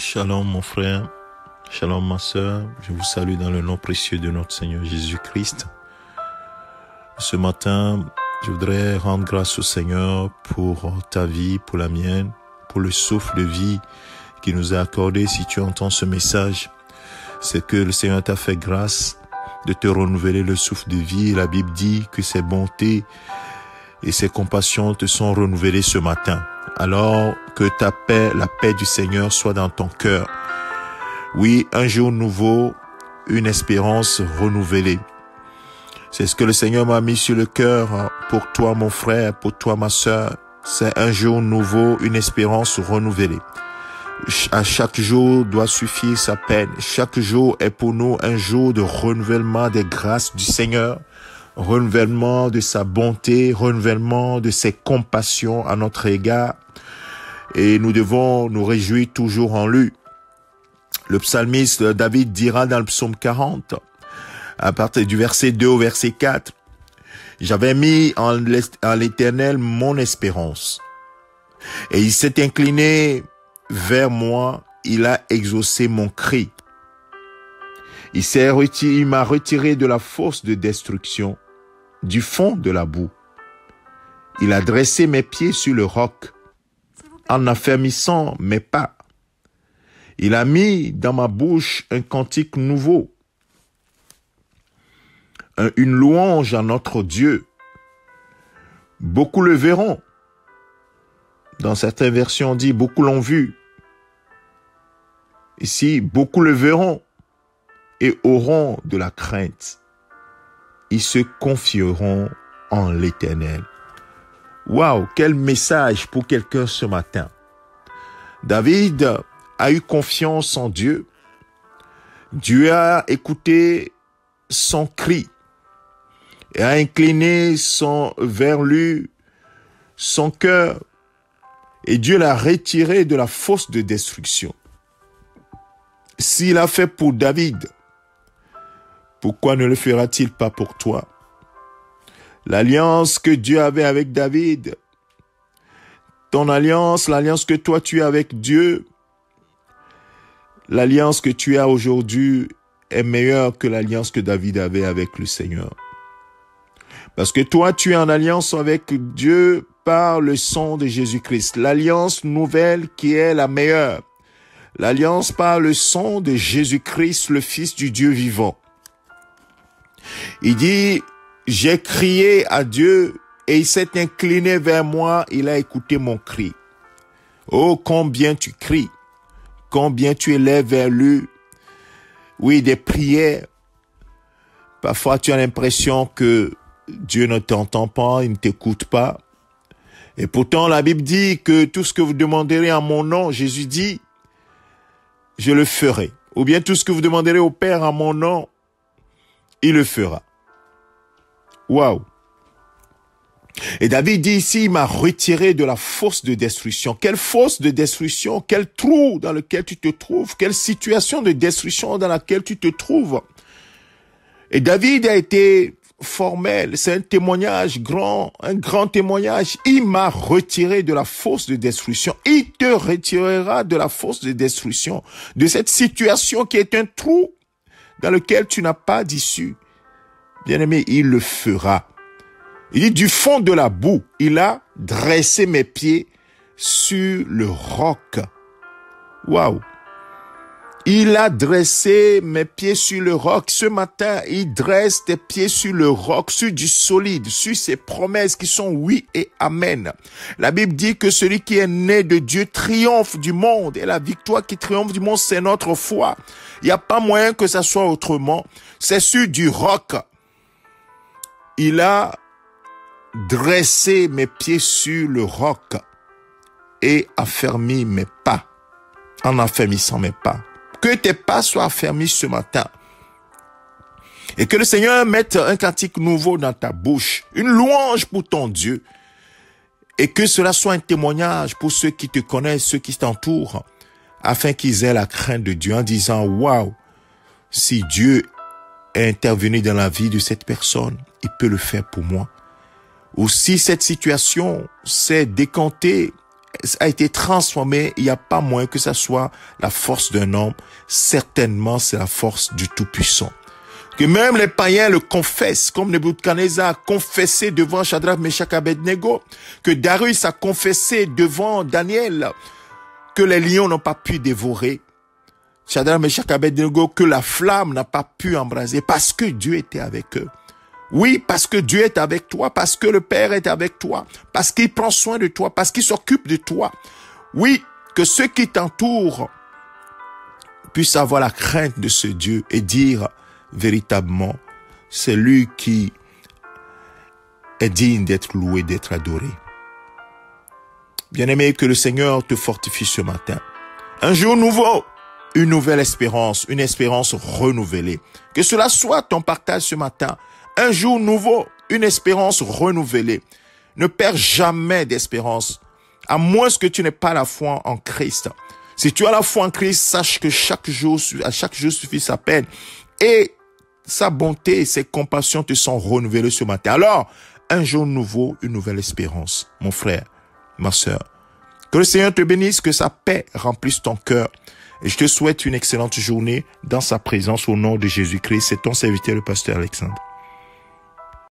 Shalom mon frère, shalom ma sœur, je vous salue dans le nom précieux de notre Seigneur Jésus-Christ. Ce matin, je voudrais rendre grâce au Seigneur pour ta vie, pour la mienne, pour le souffle de vie qu'il nous a accordé. Si tu entends ce message, c'est que le Seigneur t'a fait grâce de te renouveler le souffle de vie. La Bible dit que ses bontés et ses compassions te sont renouvelées ce matin. Alors que ta paix, la paix du Seigneur soit dans ton cœur. Oui, un jour nouveau, une espérance renouvelée. C'est ce que le Seigneur m'a mis sur le cœur pour toi mon frère, pour toi ma sœur. C'est un jour nouveau, une espérance renouvelée. À chaque jour doit suffire sa peine. Chaque jour est pour nous un jour de renouvellement des grâces du Seigneur. Renouvellement de sa bonté, renouvellement de ses compassions à notre égard. Et nous devons nous réjouir toujours en lui. Le psalmiste David dira dans le psaume 40, à partir du verset 2 au verset 4, « J'avais mis en l'Éternel mon espérance, et il s'est incliné vers moi, il a exaucé mon cri. Il m'a retiré de la fosse de destruction, du fond de la boue. Il a dressé mes pieds sur le roc, en affermissant mes pas. Il a mis dans ma bouche un cantique nouveau, une louange à notre Dieu. Beaucoup le verront. Dans certaines versions, on dit beaucoup l'ont vu. Ici, beaucoup le verront et auront de la crainte. Ils se confieront en l'Éternel. Waouh, quel message pour quelqu'un ce matin. David a eu confiance en Dieu. Dieu a écouté son cri et a incliné vers lui son cœur. Et Dieu l'a retiré de la fosse de destruction. S'il a fait pour David, pourquoi ne le fera-t-il pas pour toi? L'alliance que Dieu avait avec David, ton alliance, l'alliance que toi tu as avec Dieu, l'alliance que tu as aujourd'hui est meilleure que l'alliance que David avait avec le Seigneur. Parce que toi tu es en alliance avec Dieu par le sang de Jésus-Christ, l'alliance nouvelle qui est la meilleure, l'alliance par le sang de Jésus-Christ, le Fils du Dieu vivant. Il dit, j'ai crié à Dieu et il s'est incliné vers moi, il a écouté mon cri. Oh, combien tu cries, combien tu élèves vers lui. Oui, des prières. Parfois, tu as l'impression que Dieu ne t'entend pas, il ne t'écoute pas. Et pourtant, la Bible dit que tout ce que vous demanderez en mon nom, Jésus dit, je le ferai. Ou bien tout ce que vous demanderez au Père en mon nom, il le fera. Waouh! Et David dit ici, il m'a retiré de la fosse de destruction. Quelle fosse de destruction? Quel trou dans lequel tu te trouves? Quelle situation de destruction dans laquelle tu te trouves? Et David a été formel. C'est un témoignage grand, un grand témoignage. Il m'a retiré de la fosse de destruction. Il te retirera de la fosse de destruction. De cette situation qui est un trou dans lequel tu n'as pas d'issue. Bien-aimé, il le fera. Il dit, du fond de la boue, il a dressé mes pieds sur le roc. Waouh! Il a dressé mes pieds sur le roc. Ce matin, il dresse tes pieds sur le roc, sur du solide, sur ses promesses qui sont oui et amen. La Bible dit que celui qui est né de Dieu triomphe du monde. Et la victoire qui triomphe du monde, c'est notre foi. Il n'y a pas moyen que ça soit autrement. C'est sur du roc. Il a dressé mes pieds sur le roc et affermi mes pas, en affermissant mes pas. Que tes pas soient affermis ce matin. Et que le Seigneur mette un cantique nouveau dans ta bouche, une louange pour ton Dieu. Et que cela soit un témoignage pour ceux qui te connaissent, ceux qui t'entourent, afin qu'ils aient la crainte de Dieu en disant, waouh, si Dieu est intervenu dans la vie de cette personne, il peut le faire pour moi. Ou si cette situation s'est décantée a été transformé, il n'y a pas moins que ça soit la force d'un homme. Certainement, c'est la force du Tout-Puissant. Que même les païens le confessent, comme Nebuchadnezzar a confessé devant Shadrach, Meshach, Abednego, que Darius a confessé devant Daniel, que les lions n'ont pas pu dévorer. Shadrach, Meshach, Abednego, que la flamme n'a pas pu embraser, parce que Dieu était avec eux. Oui, parce que Dieu est avec toi, parce que le Père est avec toi, parce qu'il prend soin de toi, parce qu'il s'occupe de toi. Oui, que ceux qui t'entourent puissent avoir la crainte de ce Dieu et dire véritablement, c'est lui qui est digne d'être loué, d'être adoré. Bien-aimé, que le Seigneur te fortifie ce matin. Un jour nouveau, une nouvelle espérance, une espérance renouvelée. Que cela soit ton partage ce matin. Un jour nouveau, une espérance renouvelée. Ne perds jamais d'espérance, à moins que tu n'aies pas la foi en Christ. Si tu as la foi en Christ, sache que à chaque jour suffit sa peine. Et sa bonté et ses compassions te sont renouvelées ce matin. Alors, un jour nouveau, une nouvelle espérance. Mon frère, ma sœur, que le Seigneur te bénisse, que sa paix remplisse ton cœur. Et je te souhaite une excellente journée dans sa présence au nom de Jésus-Christ. C'est ton serviteur, le pasteur Alexandre.